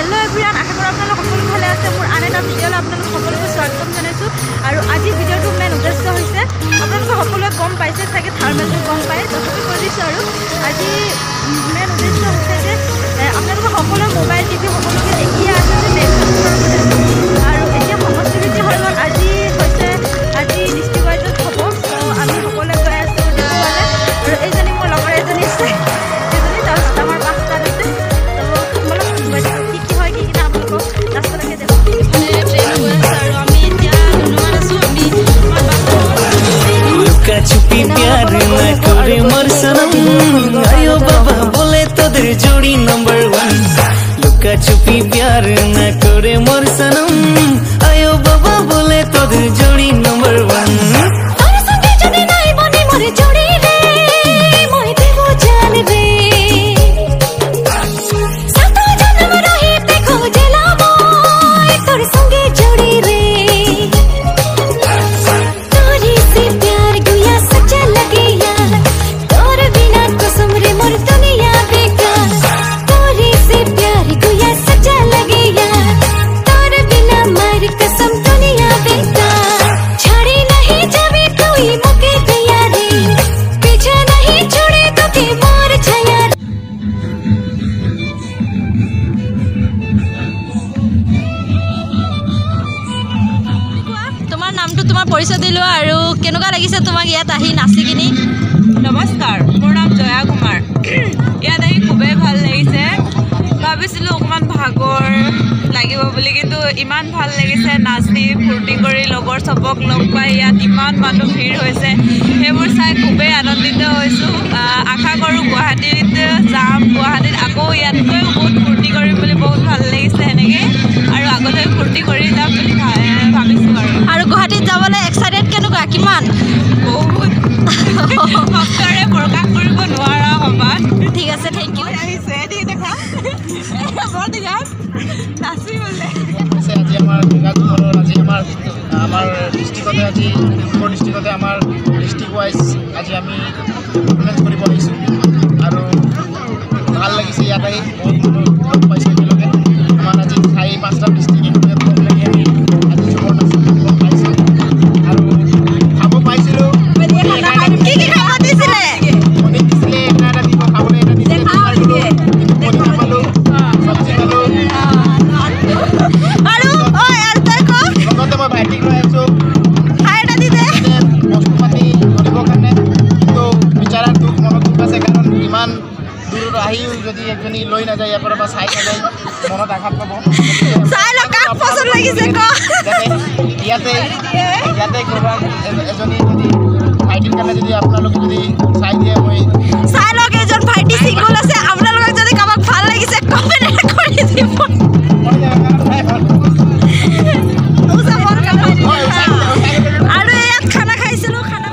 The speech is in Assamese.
हेलो एवरीवन आशा करो आपलोक সকলো ভালে আছে মোৰ আন এটা ভিডিঅ'লৈ আপোনালোক সকলোকে স্বাগতম জনাইছো আৰু আজি ভিডিঅ'টো মেইন উদ্দেশ্য হৈছে আপোনালোক সকলোৱে গম পাইছে চাগে থাৰ্মেলটো গম পায় তথাপি কৈ দিছো আৰু আজি মেইন উদ্দেশ্য হৈছে যে আপোনালোক সকলো মোবাইল টিভি সকলোকে দেখি আছে যে আৰু এতিয়া সমষ্টিভিত্তি হৈ গ'ল আজি হৈছে আজি ডিষ্ট্ৰিক্ট ৱাইজত হ'ব আমি সকলোৱে গৈ আছো দেখুৱালে আৰু এইজনী মোৰ লগৰ এজনী আছে এজনী তাৰ আমাৰ পাঁচটাত আছে छुपी प्यार न करे मर सनम आयो बाबा बोले तोदर जोड़ी नंबर 1 लुका छुपी प्यार न करे मर सनम आयो बाबा बोले तोदर जोड़ी नंबर 1 तारे संगे जने नाई बने मोरे जोड़ी रे मोहि देवो जान रे सातो जन्म रही ते खोजेला मोय तोर संगे जोड़ी रे परिचय दिलो और केनेकुवा लागिसे तुमाक यात आही नाचि किनी नमस्कार मोर नाम जया कुमार यात आही खुबे ভাল লাগিছে ভাবিছিলো অকমান ভাগৰ লাগিব বুলি কিন্তু ইমান ভাল লাগিছে নাচি ফুৰ্তি কৰি লগৰ সবক লগ পাই ইয়াত ইমান মানুহ ভিৰ হৈছে হেবোৰ চাই খুবই আনন্দিত হৈছো আশা কৰো গুৱাহাটীত যাম গুৱাহাটীত আকৌ ইয়াতকৈ বহুত ফুৰ্তি কৰিম বুলি বহুত ভাল লাগিছে এনেকে আৰু আগলৈ ফুৰ্তি কৰি যাম বুলি ভাবিছো আৰু গুৱাহাটীত যাবলৈ এক্সাইটেড কেনেকুৱা কিমান বহুত সঁচাৰে প্ৰকাশ কৰিব নোৱাৰা সমান ঠিক আছে থ্যাংক ইউ আহিছে ঠিক দেখা বৰ দিগাত নাচি বলে আজি আমাৰ গাঁৱৰ আজি আমাৰ ডিস্ট্ৰিক্টতে আজি উত্তৰ ডিস্ট্ৰিক্টতে আমাৰ ডিস্ট্ৰিক্ট ৱাইজ আজি আমি পাৰফৰ্মেঞ্চ কৰিব আহিছোঁ আৰু ভাল লাগিছে ইয়াত আহি বহুত লগ পাইছোঁ একেলগে আমাৰ আজি 4-5টা ডিস্ট্ৰিক্ট লগ লাগি আমি আজি চবৰ নাচিব পাইছোঁ আৰু খাব পাইছিলোঁ কি কি খাব দিছিলে মনে দিছিলে এটা দিব খাবলৈ এটা দিছিলে কিন্তু মনে নাপালোঁ চব্জি পালোঁ আৰু ঐ আৰু তই ক লগতে মই ভাইটিক লৈ আছোঁ খাই এটা দি দে বস্তু পাতি ধৰিবৰ কাৰণে কিন্তু বিচাৰাৰ দুখ মনত দুখ আছে কাৰণ ইমান দূৰত আহিও যদি একজনী লৈ নাযায় ইয়াৰ পৰা বা চাই নাযায় মনত আঘাত পাব চাই ল কাক পছন্দ লাগিছে ক ইয়াতে ক'ৰবাত এজনী যদি ভাইটিৰ কাৰণে যদি আপোনালোকে যদি চাই দিয়ে মই চাই লওক এজন ভাইটি চিংগল আছে আপোনালোকক যদি কাবাক ভাল লাগিছে কমেন্ট কৰি দিব আৰু ইয়াত খানা খাইছিলোঁ খানা